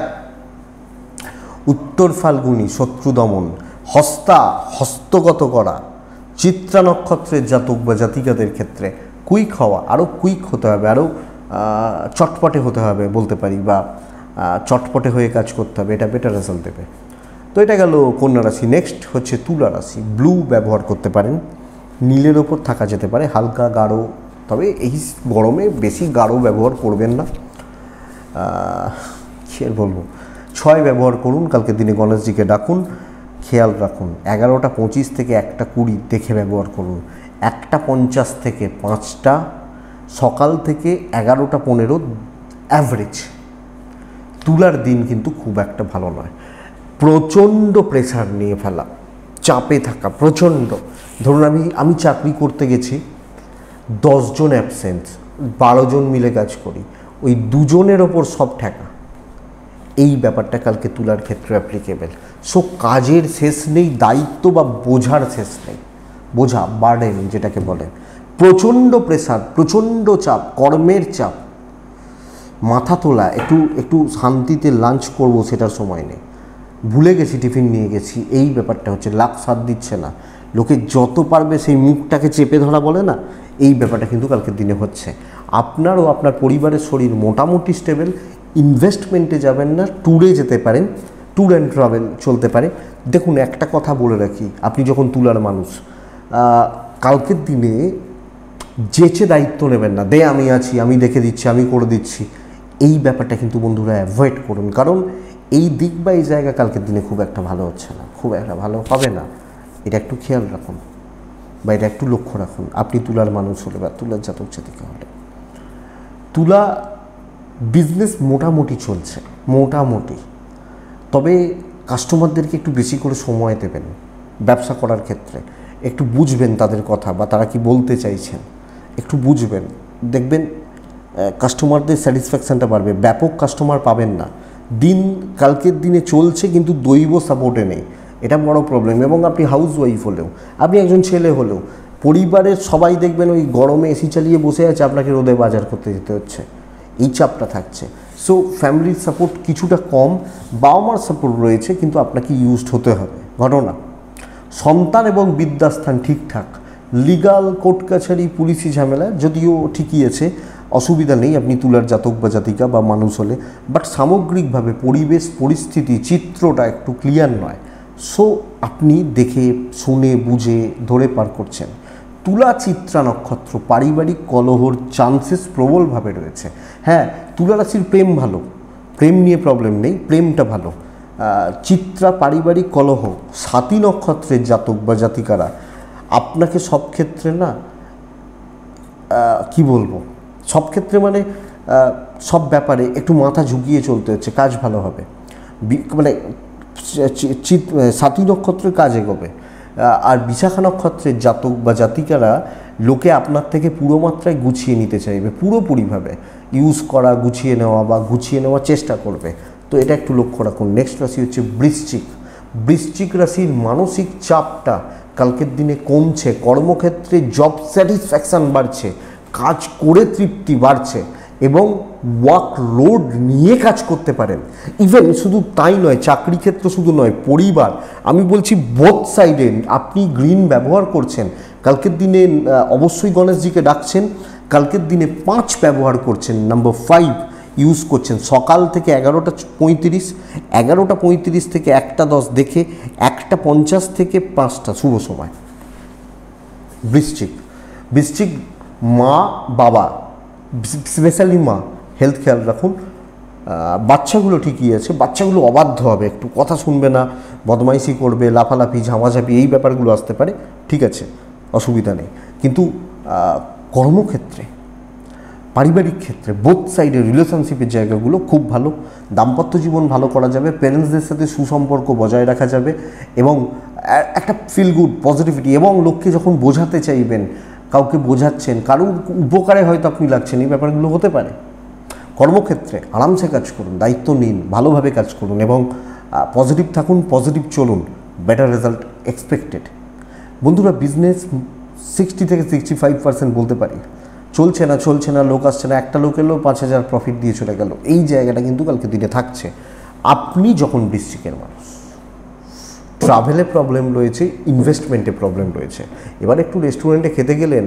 উত্তর ফাল্গুনী শত্রু দমন, হস্তগত করা, চিত্রা নক্ষত্রের জাতক বা জাতিকাদের ক্ষেত্রে কুইক হওয়া, আরও কুইক হতে হবে, আরও চটপটে হতে হবে বলতে পারি, বা চটপটে হয়ে কাজ করতে হবে, এটা বেটার রেজাল্ট দেবে। তো এটা গেল কন্যা রাশি। নেক্সট হচ্ছে তুলা রাশি। ব্লু ব্যবহার করতে পারেন, নীলের ওপর থাকা যেতে পারে, হালকা গাঢ়, তবে এই গরমে বেশি গাঢ় ব্যবহার করবেন না। কী বলবো, 6 ব্যবহার করুন, কালকের দিনে গণেশজিকে ডাকুন, খেয়াল রাখুন 11:25 থেকে 1:20 দেখে ব্যবহার করুন, 1:50 থেকে 5টা, সকাল থেকে 11:15 অ্যাভারেজ। তুলার দিন কিন্তু খুব একটা ভালো নয়, প্রচণ্ড প্রেশার নিয়ে ফেলা, চাপে থাকা প্রচণ্ড। ধরুন আমি চাকরি করতে গেছি, 10 জন অ্যাবসেন্ট, 12 জন মিলে কাজ করি, ওই 2 জনের ওপর সব ঠেকা, এই ব্যাপারটা কালকে তুলার ক্ষেত্রে অ্যাপ্লিকেবল। সো কাজের শেষ নেই, দায়িত্ব বা বোঝার শেষ নেই, বোঝা বার্ডেন যেটাকে বলে, প্রচণ্ড প্রেশার, প্রচণ্ড চাপ, কর্মের চাপ, মাথা তোলা, একটু শান্তিতে লাঞ্চ করব সেটার সময় নেই, ভুলে গেছি টিফিন নিয়ে গেছি, এই ব্যাপারটা হচ্ছে। লাক সাথ দিচ্ছে না, লোকে যত পারবে সেই মুখটাকে চেপে ধরা বলে না, এই ব্যাপারটা কিন্তু কালকের দিনে হচ্ছে। আপনার ও আপনার পরিবারের শরীর মোটামুটি স্টেবল। ইনভেস্টমেন্টে যাবেন না, ট্যুরে যেতে পারেন, ট্যুর অ্যান্ড ট্রাভেল চলতে পারে। দেখুন একটা কথা বলে রাখি, আপনি যখন তুলার মানুষ, কালকের দিনে যেচে দায়িত্ব নেবেন না, আমি আছি, আমি দেখে দিচ্ছি, আমি করে দিচ্ছি, এই ব্যাপারটা কিন্তু বন্ধুরা অ্যাভয়েড করুন। কারণ এই দিক বা এই জায়গা কালকের দিনে খুব একটা ভালো হচ্ছে না, খুব একটা ভালো হবে না, এটা একটু খেয়াল রাখুন বা এটা একটু লক্ষ্য রাখুন। আপনি তুলার মানুষ হলে বা তুলার জাতক জাতিকা হলে, তুলা বিজনেস মোটামুটি চলছে, মোটামুটি, তবে কাস্টমারদেরকে একটু বেশি করে সময় দেবেন ব্যবসা করার ক্ষেত্রে, একটু বুঝবেন তাদের কথা বা তারা কি বলতে চাইছেন, একটু বুঝবেন, দেখবেন কাস্টমারদের স্যাটিসফ্যাকশানটা বাড়বে। ব্যাপক কাস্টমার পাবেন না, দিন কালকের দিনে চলছে কিন্তু দৈব সাপোর্টে নেই, এটা বড় প্রবলেম। এবং আপনি হাউস ওয়াইফ হলেও, আপনি একজন ছেলে হলেও, পরিবারের সবাই দেখবেন ওই গরমে এসি চালিয়ে বসে আছে, আপনাকে রোদে বাজার করতে যেতে হচ্ছে, এই চাপটা থাকছে। সো ফ্যামিলির সাপোর্ট কিছুটা কম, বাবা মার সাপোর্ট রয়েছে, কিন্তু আপনাকে ইউজড হতে হবে। ঘটনা সন্তান এবং বিদ্যাস্থান ঠিকঠাক, লিগাল কোর্ট কাছারি পুলিশি ঝামেলা যদিও ঠিকই আছে, অসুবিধা নেই আপনি তুলার জাতক বা জাতিকা বা মানুষ হলে, বাট সামগ্রিকভাবে পরিবেশ পরিস্থিতি চিত্রটা একটু ক্লিয়ার নয়। সো আপনি দেখে শুনে বুঝে ধরে পার করছেন। তুলা চিত্রা নক্ষত্র, পারিবারিক কলহর চান্সেস প্রবলভাবে রয়েছে। হ্যাঁ, তুলা রাশির প্রেম ভালো, প্রেম নিয়ে প্রবলেম নেই, প্রেমটা ভালো। চিত্রা পারিবারিক কলহ, সাতী নক্ষত্রের জাতক বা জাতিকারা, আপনাকে সব ক্ষেত্রে না কি বলবো, সব ক্ষেত্রে মানে সব ব্যাপারে একটু মাথা ঝুঁকিয়ে চলতে হচ্ছে, কাজ ভালো হবে, মানে সাতী নক্ষত্রের কাজ এগোবে। আর বিশাখা নক্ষত্রের জাতক বা জাতিকারা, লোকে আপনার থেকে পুরো মাত্রায় গুছিয়ে নিতে চাইবে, পুরোপুরিভাবে ইউজ করা, গুছিয়ে নেওয়া বা গুছিয়ে নেওয়ার চেষ্টা করবে। তো এটা একটু লক্ষ্য রাখুন। নেক্সট রাশি হচ্ছে বৃশ্চিক। বৃশ্চিক রাশির মানসিক চাপটা কালকের দিনে কমছে, কর্মক্ষেত্রে জব স্যাটিসফ্যাকশান বাড়ছে, কাজ করে তৃপ্তি বাড়ছে এবং ওয়ার্ক লোড নিয়ে কাজ করতে পারেন। ইভেন শুধু তাই নয়, চাকরি ক্ষেত্র শুধু নয়, পরিবার, আমি বলছি বোথ সাইডে। আপনি গ্রিন ব্যবহার করছেন, কালকের দিনে অবশ্যই গণেশজিকে ডাকছেন, কালকের দিনে 5 ব্যবহার করছেন, নাম্বার 5 ইউজ করছেন, সকাল থেকে 11:35 থেকে 1:10 দেখে 1:50 থেকে 5টা শুভ সময়। বৃশ্চিক মা বাবা, স্পেশালি মা, হেলথ খেয়াল রাখুন। বাচ্চাগুলো ঠিকই আছে, বাচ্চাগুলো অবাধ্য হবে, একটু কথা শুনবে না, বদমাইশি করবে, লাফালাফি ঝামাঝাপি এই ব্যাপারগুলো আসতে পারে, ঠিক আছে, অসুবিধা নেই। কিন্তু কর্মক্ষেত্রে, পারিবারিক ক্ষেত্রে, বোথ সাইডে রিলেশনশিপের জায়গাগুলো খুব ভালো, দাম্পত্য জীবন ভালো করা যাবে, প্যারেন্টসদের সাথে সুসম্পর্ক বজায় রাখা যাবে এবং একটা ফিল গুড পজিটিভিটি। এবং লোককে যখন বোঝাতে চাইবেন, কাউকে বোঝাচ্ছেন, কারোর উপকারে হয়তো আপনি লাগছেন, এই ব্যাপারগুলো হতে পারে। কর্মক্ষেত্রে আরামসে কাজ করুন, দায়িত্ব নিন, ভালোভাবে কাজ করুন এবং পজিটিভ থাকুন, পজিটিভ চলুন, বেটার রেজাল্ট এক্সপেক্টেড। বন্ধুরা, বিজনেস 60 থেকে 65% বলতে পারি চলছে না, লোক আসছে না, একটা লোক এলো 5,000 প্রফিট দিয়ে চলে গেল, এই জায়গাটা কিন্তু কালকে দিনে থাকছে। আপনি যখন বৃশ্চিকের মানুষ, ট্রাভেলে প্রবলেম রয়েছে, ইনভেস্টমেন্টে প্রবলেম রয়েছে। এবার একটু রেস্টুরেন্টে খেতে গেলেন,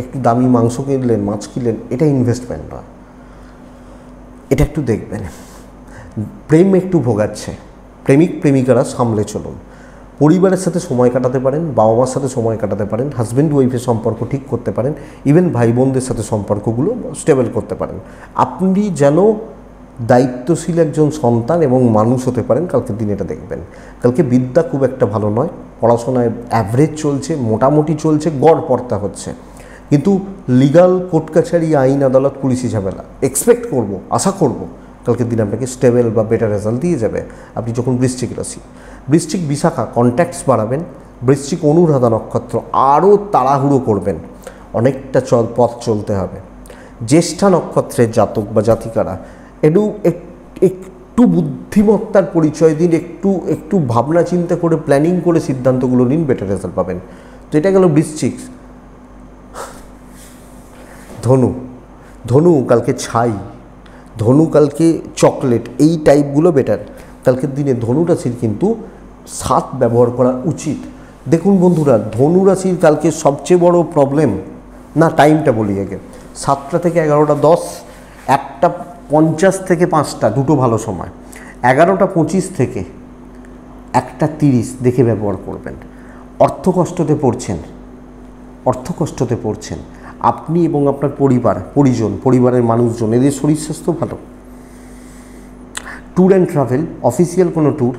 একটু দামি মাংস কিনলেন, মাছ কিনলেন, এটা ইনভেস্টমেন্ট নয়, এটা একটু দেখবেন। প্রেম একটু ভোগাচ্ছে, প্রেমিক প্রেমিকারা সামলে চলুন। পরিবারের সাথে সময় কাটাতে পারেন, বাবা মার সাথে সময় কাটাতে পারেন, হাজব্যান্ড ওয়াইফের সম্পর্ক ঠিক করতে পারেন, ইভেন ভাই বোনদের সাথে সম্পর্কগুলো স্টেবল করতে পারেন। আপনি যেন দায়িত্বশীল একজন সন্তান এবং মানুষ হতে পারেন কালকের দিন, এটা দেখবেন। কালকে বিদ্যা খুব একটা ভালো নয়, পড়াশোনায় অ্যাভারেজ চলছে, মোটামুটি চলছে, গড় পড়তা হচ্ছে, কিন্তু লিগাল কোর্ট কাছারি, আইন আদালত, পুলিশি ঝামেলা এক্সপেক্ট করব, আশা করব কালকের দিন আপনাকে স্টেবল বা বেটার রেজাল্ট দিয়ে যাবে। আপনি যখন বৃশ্চিক রাশি, বৃশ্চিক বিশাখা কন্ট্যাক্টস বাড়াবেন, বৃশ্চিক অনুরাধা নক্ষত্র আরও তাড়াহুড়ো করবেন, অনেকটা পথ চলতে হবে। জ্যেষ্ঠা নক্ষত্রের জাতক বা জাতিকারা একটু বুদ্ধিমত্তার পরিচয় দিন, একটু ভাবনা চিন্তা করে প্ল্যানিং করে সিদ্ধান্তগুলো নিন, বেটার রেজাল্ট পাবেন। তো এটা গেল বৃশ্চিক। ধনু কালকে ছাই, ধনু কালকে চকলেট, এই টাইপগুলো বেটার। কালকের দিনে ধনু রাশির কিন্তু 7 ব্যবহার করা উচিত। দেখুন বন্ধুরা, ধনু রাশির কালকে সবচেয়ে বড় প্রবলেম, না টাইমটা বলি আগে, 7টা থেকে 11টা 10, 1টা 50 থেকে 5টা, দুটো ভালো সময়, 11টা 25 থেকে 1টা 30 দেখে ব্যবহার করবেন। অর্থকষ্টতে পড়ছেন আপনি এবং আপনার পরিবারের মানুষজন, এদের শরীর স্বাস্থ্য ভালো। ট্যুর অ্যান্ড ট্রাভেল, অফিসিয়াল কোনো ট্যুর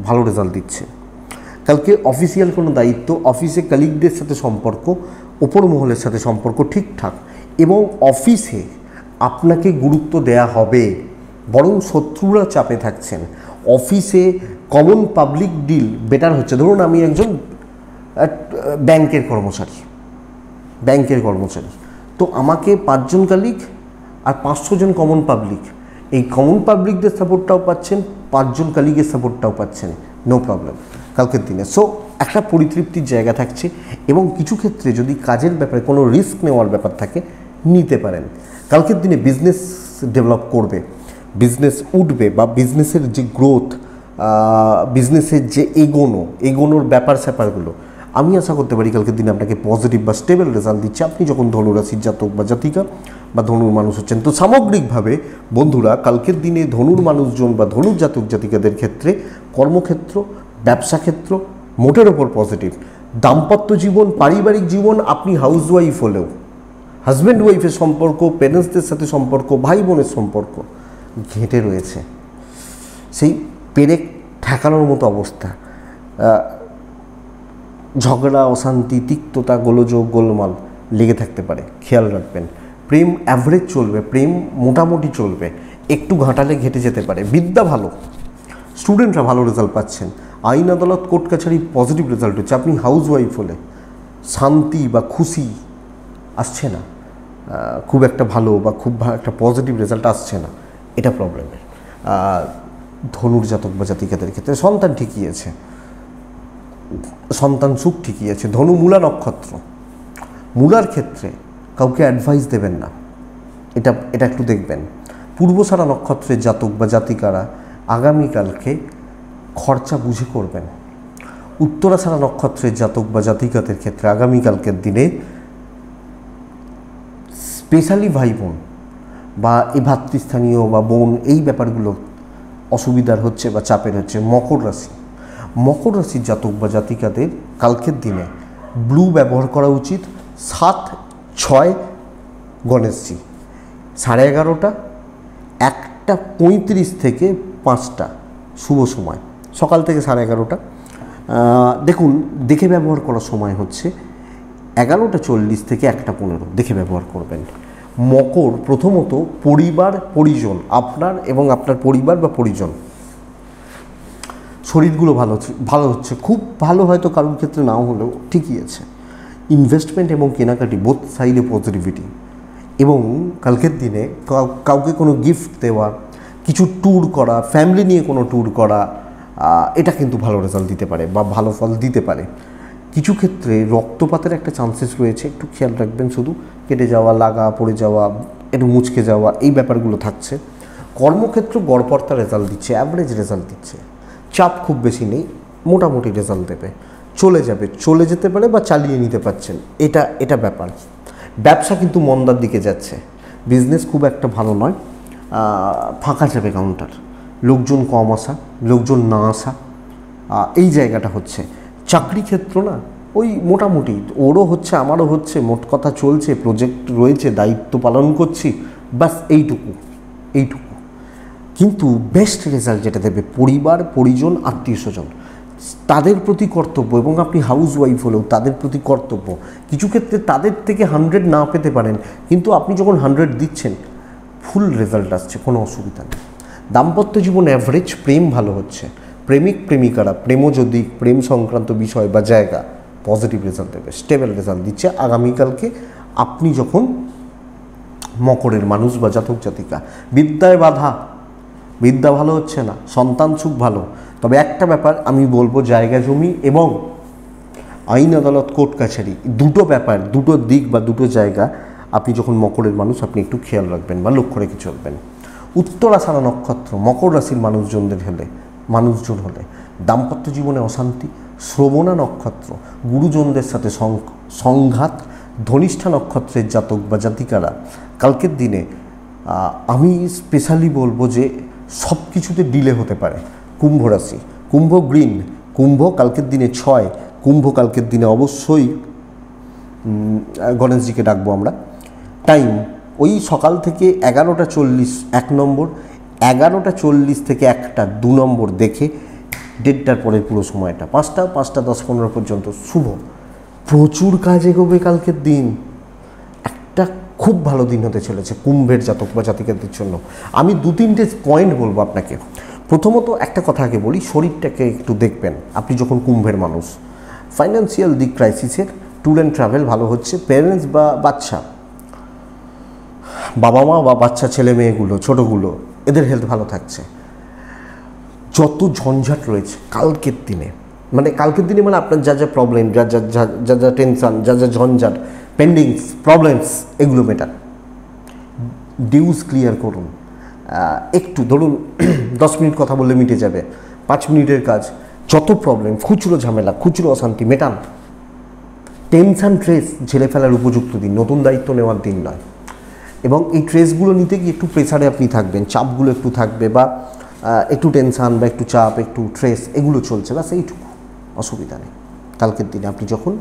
ভালো রেজাল্ট দিচ্ছে। কালকে অফিসিয়াল কোনো দায়িত্ব, অফিসে কালিগদের সাথে সম্পর্ক, ওপর মহলের সাথে সম্পর্ক ঠিকঠাক, এবং অফিসে আপনাকে গুরুত্ব দেয়া হবে, বরং শত্রুরা চাপে থাকছেন। অফিসে কমন পাবলিক ডিল বেটার হচ্ছে। ধরুন আমি একজন ব্যাংকের কর্মচারী, তো আমাকে 5 জন কালিগ আর 500 জন কমন পাবলিক, এই কমন পাবলিকদের সাপোর্টটাও পাচ্ছেন, 5 জন কালিগের সাপোর্টটাও পাচ্ছেন, নো প্রবলেম কালকের দিনে। সো একটা পরিতৃপ্তির জায়গা থাকছে, এবং কিছু ক্ষেত্রে যদি কাজের ব্যাপারে কোনো রিস্ক নেওয়ার ব্যাপার থাকে নিতে পারেন। কালকের দিনে বিজনেস ডেভেলপ করবে, বিজনেস উঠবে, বা বিজনেসের যে গ্রোথ, বিজনেসের যে এগোনোর ব্যাপারগুলো আমি আশা করতে পারি কালকের দিনে আপনাকে পজিটিভ বা স্টেবল রেজাল্ট দিচ্ছে, আপনি যখন ধনুরাশির জাতক বা জাতিকা বা ধনুর মানুষ হচ্ছেন। তো সামগ্রিকভাবে বন্ধুরা, কালকের দিনে ধনুর মানুষজন বা ধনুর জাতক জাতিকাদের ক্ষেত্রে কর্মক্ষেত্র, ব্যবসা ক্ষেত্র মোটের ওপর পজিটিভ। দাম্পত্য জীবন, পারিবারিক জীবন, আপনি হাউসওয়াইফ হলেও হাজব্যান্ড ওয়াইফের সম্পর্ক, প্যারেন্টসদের সাথে সম্পর্ক, ভাই বোনের সম্পর্ক ঘেঁটে রয়েছে, সেই পেরেক ঠেকানোর মতো অবস্থা। ঝগড়া, অশান্তি, তিক্ততা, গোলযোগ, গোলমাল লেগে থাকতে পারে, খেয়াল রাখবেন। প্রেম অ্যাভারেজ চলবে, প্রেম মোটামুটি চলবে, একটু ঘাঁটালে ঘেঁটে যেতে পারে। বিদ্যা ভালো, স্টুডেন্টরা ভালো রেজাল্ট পাচ্ছেন। আইন আদালত, কোর্ট কাছারি পজিটিভ রেজাল্ট হচ্ছে। আপনি হাউসওয়াইফ হলে শান্তি বা খুশি আসছে না, খুব একটা ভালো বা খুব একটা পজিটিভ রেজাল্ট আসছে না, এটা প্রবলেমের। ধনুর জাতক বা জাতিকাদের ক্ষেত্রে সন্তান ঠিকই আছে, সন্তান সুখ ঠিকই আছে। ধনু মূলা নক্ষত্র, মূলার ক্ষেত্রে কাউকে অ্যাডভাইস দেবেন না, এটা একটু দেখবেন। পূর্বসারা নক্ষত্রের জাতক বা জাতিকারা আগামীকালকে খরচা বুঝে করবেন। উত্তরাসারা নক্ষত্রের জাতক বা জাতিকাদের ক্ষেত্রে আগামীকালকের দিনে স্পেশালি ভাই বোন বা এই ভাতৃস্থানীয় বা বোন, এই ব্যাপারগুলো অসুবিধার হচ্ছে বা চাপের হচ্ছে। মকর রাশির জাতক বা জাতিকাদের কালকের দিনে ব্লু ব্যবহার করা উচিত। 7-6 গণেশজি, 11:30, 1:35 থেকে 5টা শুভ সময়, সকাল থেকে 11:30। দেখুন, দেখে ব্যবহার করার সময় হচ্ছে 11:40 থেকে 1:15, দেখে ব্যবহার করবেন। মকর প্রথমত পরিজন, আপনার এবং আপনার পরিবার বা পরিজন শরীরগুলো ভালো হচ্ছে, খুব ভালো হয়তো কারোর ক্ষেত্রে নাও হলেও ঠিকই আছে। ইনভেস্টমেন্ট এবং কেনাকাটি বোথ সাইডে পজিটিভিটি, এবং কালকের দিনে কাউকে কোনো গিফট দেওয়া, কিছু ট্যুর করা, ফ্যামিলি নিয়ে কোনো ট্যুর করা, এটা কিন্তু ভালো রেজাল্ট দিতে পারে বা ভালো ফল দিতে পারে। কিছু ক্ষেত্রে রক্তপাতের একটা চান্সেস রয়েছে, একটু খেয়াল রাখবেন। শুধু কেটে যাওয়া, লাগা পড়ে যাওয়া, একটু মুচকে যাওয়া, এই ব্যাপারগুলো থাকছে। কর্মক্ষেত্র গড়পড়তা রেজাল্ট দিচ্ছে, অ্যাভারেজ রেজাল্ট দিচ্ছে, চাপ খুব বেশি নেই, মোটামুটি রেজাল্ট দেবে, চলে যেতে পারে বা চালিয়ে নিতে পারছেন, এটা ব্যাপার। ব্যবসা কিন্তু মন্দার দিকে যাচ্ছে, বিজনেস খুব একটা ভালো নয়, ফাঁকা যাবে কাউন্টার। লোকজন কম আসা, লোকজন না আসা, এই জায়গাটা হচ্ছে। চাকরি ক্ষেত্র না ওই মোটামুটি, ওরও হচ্ছে আমারও হচ্ছে, মোট কথা চলছে, প্রজেক্ট রয়েছে, দায়িত্ব পালন করছি, ব্যাস এইটুকু। কিন্তু বেস্ট রেজাল্ট যেটা দেবে পরিবার, পরিজন, আত্মীয় স্বজন, তাদের প্রতি কর্তব্য, এবং আপনি হাউস ওয়াইফ হলেও তাদের প্রতি কর্তব্য। কিছু ক্ষেত্রে তাদের থেকে 100 না পেতে পারেন, কিন্তু আপনি যখন 100 দিচ্ছেন ফুল রেজাল্ট আসছে, কোনো অসুবিধা নেই। দাম্পত্য জীবন অ্যাভারেজ, প্রেম ভালো হচ্ছে, প্রেমিক প্রেমিকারা যদি প্রেম সংক্রান্ত বিষয় বা জায়গা পজিটিভ রেজাল্ট দেবে, স্টেবল রেজাল্ট দিচ্ছে আগামীকালকে আপনি যখন মকরের মানুষ বা জাতক জাতিকা। বিদ্যায় বাধা, বিদ্যা ভালো হচ্ছে না, সন্তান সুখ ভালো, তবে একটা ব্যাপার আমি বলবো, জায়গা জমি এবং আইন আদালত কোর্ট কাছারি, দুটো ব্যাপার, দুটো দিক বা দুটো জায়গা আপনি যখন মকরের মানুষ আপনি একটু খেয়াল রাখবেন বা লক্ষ্য রেখে চলবেন। উত্তরাষাঢ়া নক্ষত্র মকর রাশির মানুষজন হলে দাম্পত্য জীবনে অশান্তি। শ্রবণা নক্ষত্র গুরুজনদের সাথে সংঘাত। ধনিষ্ঠা নক্ষত্রের জাতক বা জাতিকারা কালকের দিনে আমি স্পেশালি বলবো যে সব কিছুতে ডিলে হতে পারে। কুম্ভ রাশি, কুম্ভ গ্রিন, কুম্ভ কালকের দিনে 6, কুম্ভ কালকের দিনে অবশ্যই গণেশজিকে ডাকবো আমরা। টাইম ওই সকাল থেকে 11:40 1 নম্বর, 11:40 থেকে 1টা 2 নম্বর দেখে 1:30টার পরের পুরো সময়টা 5টা 10-15 পর্যন্ত শুভ। প্রচুর কাজ এগোবে কালকের দিন, একটা খুব ভালো দিন হতে চলেছে কুম্ভের জাতক বা জাতিকাদের জন্য। আমি 2-3টে পয়েন্ট বলবো আপনাকে। প্রথমত একটা কথা আগে বলি, শরীরটাকে একটু দেখবেন আপনি যখন কুম্ভের মানুষ। ফাইন্যান্সিয়াল দিক ক্রাইসিসের, ট্যুর অ্যান্ড ট্রাভেল ভালো হচ্ছে। প্যারেন্টস বা বাচ্চা, বাবা মা বা বাচ্চা ছেলে মেয়েগুলো ছোটোগুলো, এদের হেলথ ভালো থাকছে। যত ঝঞ্ঝাট রয়েছে কালকের দিনে মানে আপনার যা যা প্রবলেম, যা টেনশান, যা ঝঞ্ঝাট, পেন্ডিংস, প্রবলেমস, এগুলো মেটান। ডিউজ ক্লিয়ার করুন। একটু ধরুন 10 মিনিট কথা বললে মিটে যাবে, 5 মিনিটের কাজ। যত প্রবলেম, খুচরো ঝামেলা, খুচরো অশান্তি মেটান। টেনশান ট্রেস ঝেলে ফেলার উপযুক্ত দিন, নতুন দায়িত্ব নেওয়ার দিন নয়। এবং এই ট্রেসগুলো নিতে গিয়ে একটু প্রেসারে আপনি থাকবেন, চাপগুলো একটু থাকবে, বা একটু টেনশান বা একটু চাপ, একটু ট্রেস, এগুলো চলছে, ব্যাস এইটুকু, অসুবিধা নেই কালকের দিনে আপনি যখন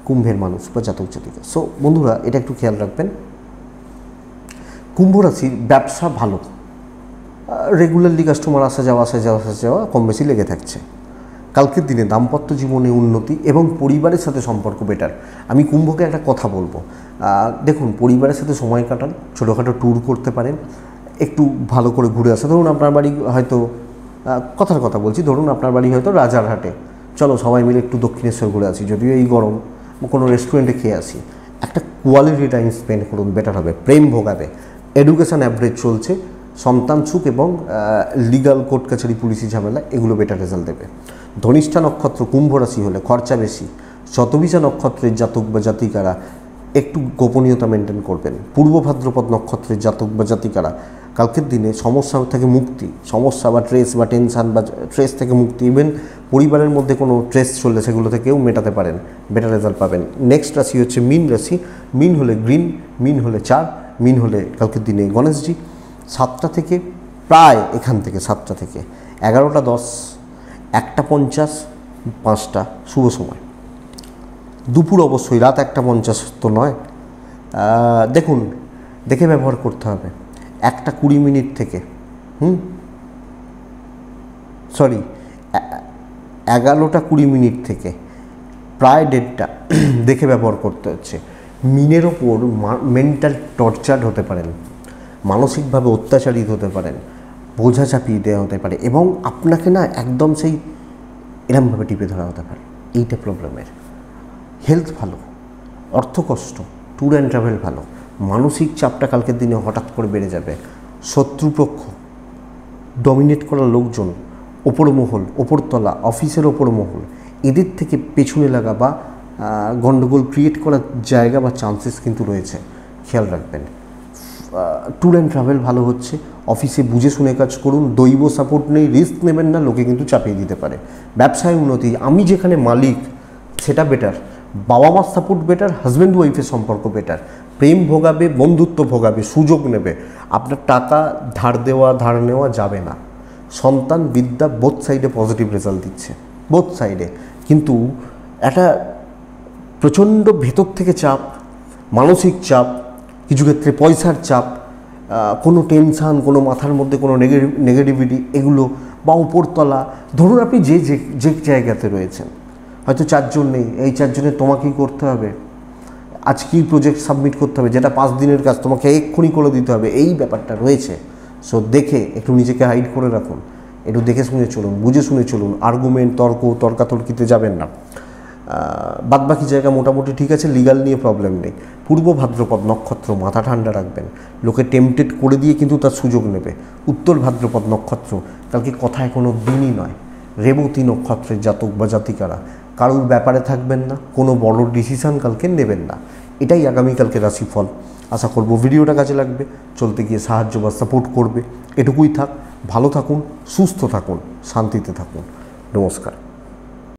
কুম্ভের মানুষ বা জাতক জাতিকা। সো বন্ধুরা এটা একটু খেয়াল রাখবেন। কুম্ভ রাশির ব্যবসা ভালো, রেগুলারলি কাস্টমার আসা যাওয়া কম বেশি লেগে থাকছে। কালকের দিনে দাম্পত্য জীবনে উন্নতি এবং পরিবারের সাথে সম্পর্ক বেটার। আমি কুম্ভকে একটা কথা বলবো, দেখুন পরিবারের সাথে সময় কাটান, ছোটোখাটো ট্যুর করতে পারেন, একটু ভালো করে ঘুরে আসা। ধরুন আপনার বাড়ি হয়তো, কথার কথা বলছি, ধরুন আপনার বাড়ি হয়তো রাজারহাটে, চলো সবাই মিলে একটু দক্ষিণেশ্বর ঘুরে আসি, যদিও এই গরম, কোনো রেস্টুরেন্টে খেয়ে আসি। একটা কোয়ালিটি টাইম স্পেন্ড করুন, বেটার হবে। প্রেম ভোগাবে, এডুকেশান অ্যাভারেজ চলছে, সন্তান সুখ এবং লিগাল কোর্ট কাছারি পুলিশি ঝামেলা, এগুলো বেটার রেজাল্ট দেবে। ধনিষ্ঠা নক্ষত্র কুম্ভ রাশি হলে খরচা বেশি। শতবিশা নক্ষত্রের জাতক বা জাতিকারা একটু গোপনীয়তা মেনটেন করবেন। পূর্ব ভাদ্রপদ নক্ষত্রের জাতক বা জাতিকারা কালকের দিনে সমস্যা থেকে মুক্তি, সমস্যা বা ট্রেস বা টেনশান বা ট্রেস থেকে মুক্তি। ইভেন পরিবারের মধ্যে কোনো ট্রেস চললে সেগুলো থেকেও মেটাতে পারেন, বেটার রেজাল্ট পাবেন। নেক্সট রাশি হচ্ছে মীন রাশি। মীন হলে গ্রিন, মীন হলে 4, মীন হলে কালকের দিনে গণেশজি। 7টা থেকে প্রায় এখান থেকে 7টা থেকে 11:10, 1:50, 5টা শুভ সময়। দুপুর অবশ্যই, রাত 1:50 তো নয়। দেখুন দেখে ব্যবহার করতে হবে। 1:20 থেকে 11:20 থেকে প্রায় 1:30 দেখে ব্যবহার করতে হচ্ছে। মিনের ওপর মেন্টাল টর্চার হতে পারেন, মানসিকভাবে অত্যাচারিত হতে পারেন, বোঝা চাপিয়ে দেওয়া হতে পারে, এবং আপনাকে না একদম সেই এরমভাবে টিপে ধরা হতে পারে। এইটা প্রবলেমের। হেলথ ভালো, অর্থ কষ্ট, ট্যুর অ্যান্ড ট্রাভেল ভালো। মানসিক চাপটা কালকের দিনে হঠাৎ করে বেড়ে যাবে। শত্রুপক্ষ, ডমিনেট করা লোকজন, ওপর মহল, ওপরতলা, অফিসের ওপর মহল, এদের থেকে পেছনে লাগা বা গণ্ডগোল ক্রিয়েট করার জায়গা বা চান্সেস কিন্তু রয়েছে, খেয়াল রাখবেন। ট্যুর অ্যান্ড ট্রাভেল ভালো হচ্ছে। অফিসে বুঝে শুনে কাজ করুন, দৈব সাপোর্ট নেই, রিস্ক নেবেন না, লোকে কিন্তু চাপিয়ে দিতে পারে। ব্যবসায় উন্নতি, আমি যেখানে মালিক সেটা বেটার। বাবা মার সাপোর্ট বেটার, হাজব্যান্ড ওয়াইফের সম্পর্ক বেটার। প্রেম ভোগাবে, বন্ধুত্ব ভোগাবে, সুযোগ নেবে। আপনার টাকা ধার নেওয়া যাবে না। সন্তান বিদ্যা বোথ সাইডে পজিটিভ রেজাল্ট দিচ্ছে, বোথ সাইডে। কিন্তু একটা প্রচণ্ড ভেতর থেকে চাপ, মানসিক চাপ, কিছু ক্ষেত্রে পয়সার চাপ, কোনো টেনশান, কোনো মাথার মধ্যে কোনো নেগেটিভিটি, এগুলো বা উপরতলা, ধরুন আপনি যে যে জায়গাতে রয়েছেন, হয়তো 4 জন নেই, এই 4 জনের তোমাকেই করতে হবে, আজকেই প্রজেক্ট সাবমিট করতে হবে, যেটা 5 দিনের কাজ তোমাকে এক্ষুনি করে দিতে হবে, এই ব্যাপারটা রয়েছে। সো দেখে একটু নিজেকে হাইড করে রাখুন, একটু দেখে শুনে চলুন, বুঝে শুনে চলুন, আর্গুমেন্ট, তর্কাতর্কিতে যাবেন না। বাদবাকি জায়গা মোটামুটি ঠিক আছে, লিগাল নিয়ে প্রবলেম নেই। পূর্ব ভাদ্রপদ নক্ষত্র, মাথা ঠান্ডা রাখবেন, লোকে টেম্পটেড করে দিয়ে কিন্তু তার সুযোগ নেবে। উত্তর ভাদ্রপদ নক্ষত্র, কালকে কথায় কোনো দিনই নয়। রেবতী নক্ষত্রের জাতক বা জাতিকারা কারোর ব্যাপারে থাকবেন না, কোনো বড় ডিসিশান কালকে নেবেন না। এটাই আগামীকালকে রাশিফল। আশা করব ভিডিওটা কাজে লাগবে, চলতে গিয়ে সাহায্য বা সাপোর্ট করবে। এটুকুই থাক, ভালো থাকুন, সুস্থ থাকুন, শান্তিতে থাকুন। নমস্কার।